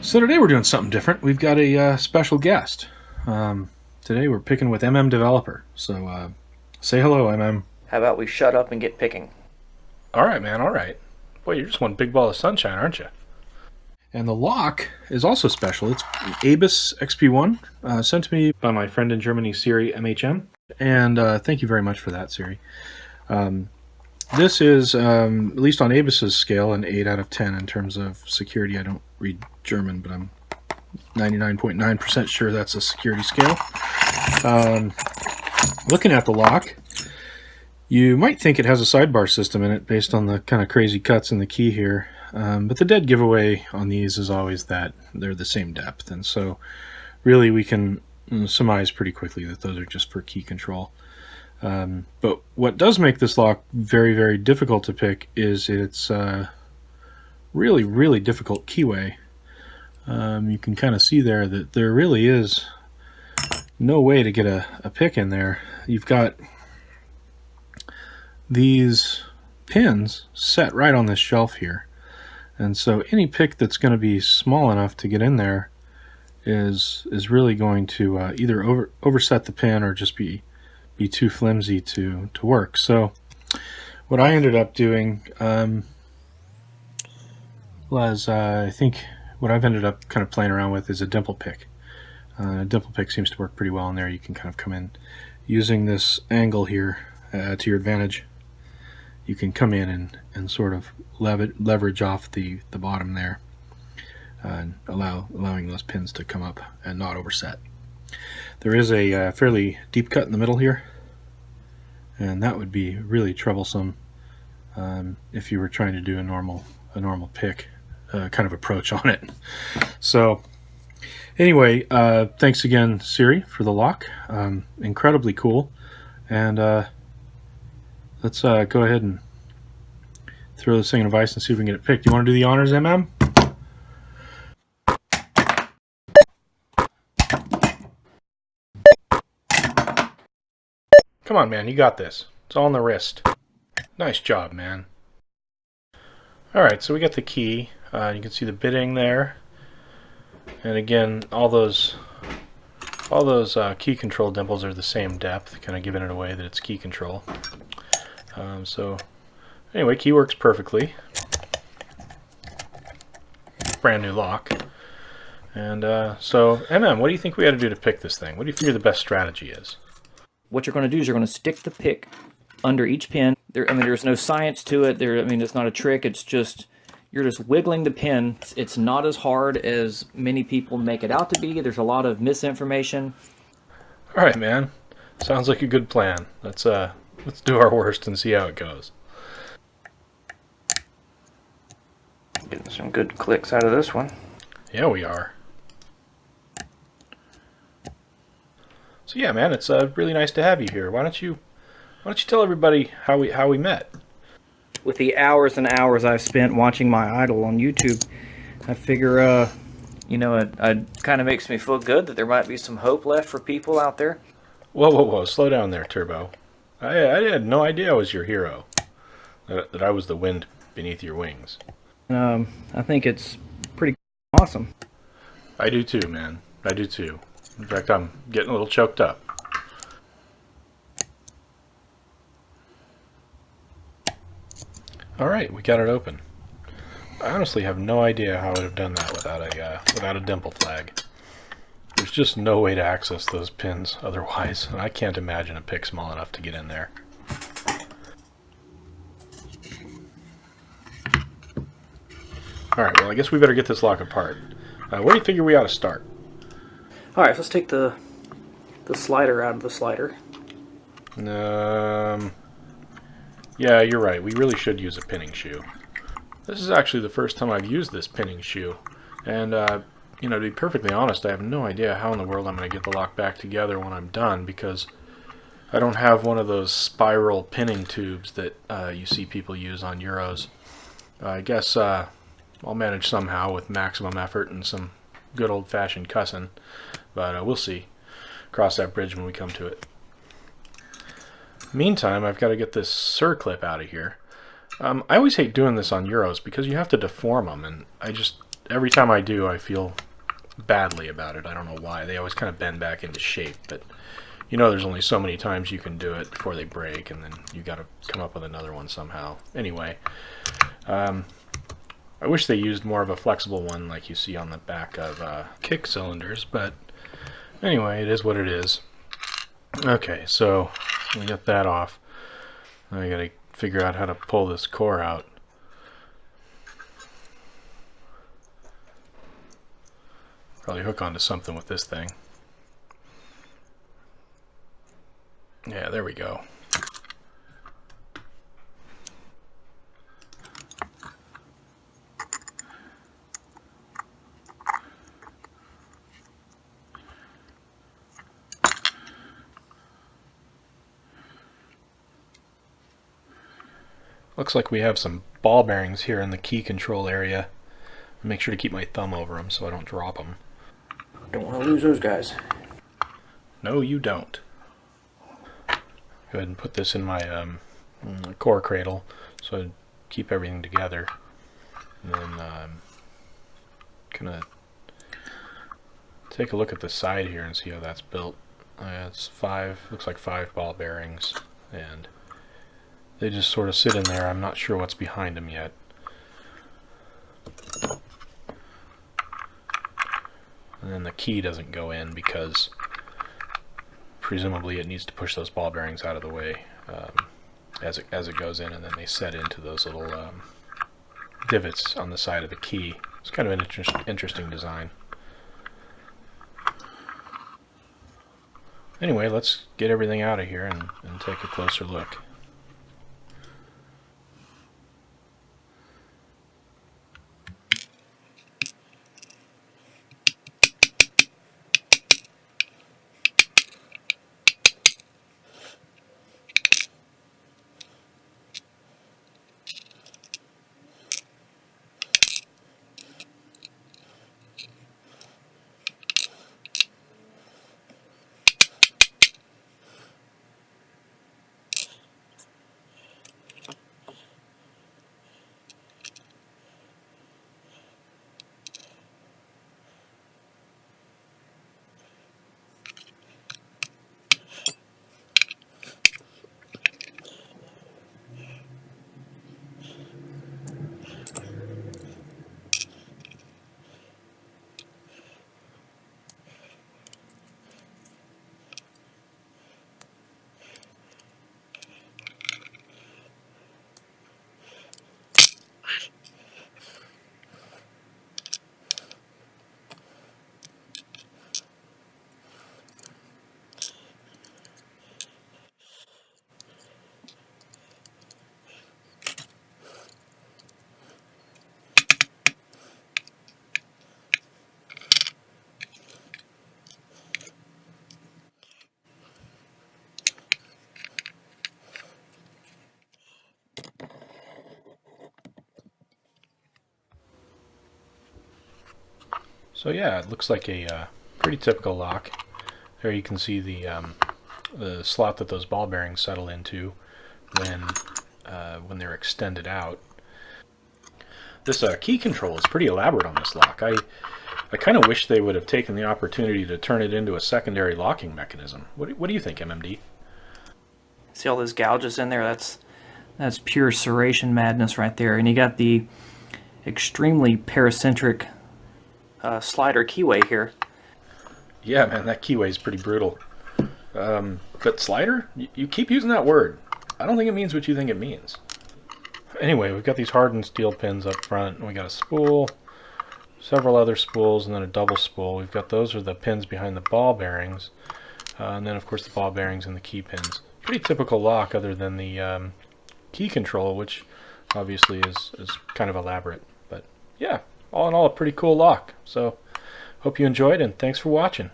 So today we're doing something different. We've got a special guest. Today we're picking with MMDeveloper. So say hello, MM. How about we shut up and get picking? All right, man, all right. Boy, you're just one big ball of sunshine, aren't you? And the lock is also special. It's ABUS XP1, sent to me by my friend in Germany, Siri MHM. And thank you very much for that, Siri. This is, at least on ABUS's scale, an 8 out of 10 in terms of security. I don't read German, but I'm 99.9% sure that's a security scale. Looking at the lock, you might think it has a sidebar system in it based on the kind of crazy cuts in the key here. But the dead giveaway on these is always that they're the same depth. And so really we can surmise pretty quickly that those are just for key control. But what does make this lock very, very difficult to pick is its really, really difficult keyway. You can kind of see there that there really is no way to get a pick in there. You've got these pins set right on this shelf here. And so any pick that's going to be small enough to get in there is really going to either overset the pin or just be too flimsy to work. So what I ended up doing was I think what I've ended up kind of playing around with is a dimple pick. A dimple pick seems to work pretty well in there. You can kind of come in using this angle here to your advantage. You can come in and sort of leverage off the bottom there and allowing those pins to come up and not overset. There is a fairly deep cut in the middle here, and that would be really troublesome if you were trying to do a normal pick kind of approach on it. So anyway, thanks again, Siri, for the lock. Incredibly cool. And let's go ahead and throw this thing in a vise and see if we can get it picked. You want to do the honors, MM? Come on, man, you got this. It's all on the wrist. Nice job, man. All right, so we got the key. You can see the bitting there. And again, all those key control dimples are the same depth, kind of giving it away that it's key control. So anyway, key works perfectly. Brand new lock. And so, MM, what do you think we got to do to pick this thing? What do you figure the best strategy is? What you're going to do is you're going to stick the pick under each pin. There's no science to it. It's not a trick. It's just you're just wiggling the pin. It's not as hard as many people make it out to be. There's a lot of misinformation. All right, man. Sounds like a good plan. Let's do our worst and see how it goes. Getting some good clicks out of this one. Yeah, we are. So yeah, man, it's really nice to have you here. Why don't you tell everybody how we met? With the hours and hours I've spent watching my idol on YouTube, I figure, it kind of makes me feel good that there might be some hope left for people out there. Whoa, slow down there, Turbo. I had no idea I was your hero. That I was the wind beneath your wings. I think it's pretty awesome. I do too, man. I do too. In fact, I'm getting a little choked up. All right, we got it open. I honestly have no idea how I would have done that without a dimple flag. There's just no way to access those pins otherwise, and I can't imagine a pick small enough to get in there. All right, well, I guess we better get this lock apart. Where do you figure we ought to start? All right, so let's take the slider out of the slider. Yeah, you're right. We really should use a pinning shoe. This is actually the first time I've used this pinning shoe. And, to be perfectly honest, I have no idea how in the world I'm going to get the lock back together when I'm done, because I don't have one of those spiral pinning tubes that you see people use on Euros. I guess I'll manage somehow with maximum effort and some good old-fashioned cussing. But we'll see. Cross that bridge when we come to it. Meantime, I've got to get this circlip out of here. I always hate doing this on Euros because you have to deform them, and every time I do, I feel badly about it. I don't know why. They always kind of bend back into shape, but you know there's only so many times you can do it before they break, and then you got to come up with another one somehow. Anyway, I wish they used more of a flexible one like you see on the back of kick cylinders, but anyway, it is what it is. Okay, so we got that off. Now I gotta figure out how to pull this core out. Probably hook onto something with this thing. Yeah, there we go. Looks like we have some ball bearings here in the key control area. Make sure to keep my thumb over them so I don't drop them. Don't want to lose those guys. No, you don't. Go ahead and put this in my core cradle so I keep everything together. And then gonna take a look at the side here and see how that's built. It's looks like 5 ball bearings, and they just sort of sit in there. I'm not sure what's behind them yet. And then the key doesn't go in because presumably it needs to push those ball bearings out of the way as it goes in, and then they set into those little divots on the side of the key. It's kind of an interesting design. Anyway, let's get everything out of here and take a closer look. So yeah, it looks like a pretty typical lock. There you can see the slot that those ball bearings settle into when they're extended out. This key control is pretty elaborate on this lock. I kind of wish they would have taken the opportunity to turn it into a secondary locking mechanism. What do you think, MMD? See all those gouges in there? That's pure serration madness right there. And you got the extremely paracentric slider keyway here. Yeah, man, that keyway is pretty brutal. But slider? You keep using that word. I don't think it means what you think it means. Anyway, we've got these hardened steel pins up front, and we got a spool, several other spools, and then a double spool. We've got those are the pins behind the ball bearings, and then of course the ball bearings and the key pins. Pretty typical lock, other than the key control, which obviously is kind of elaborate. But yeah, all in all, a pretty cool lock. So hope you enjoyed, and thanks for watching.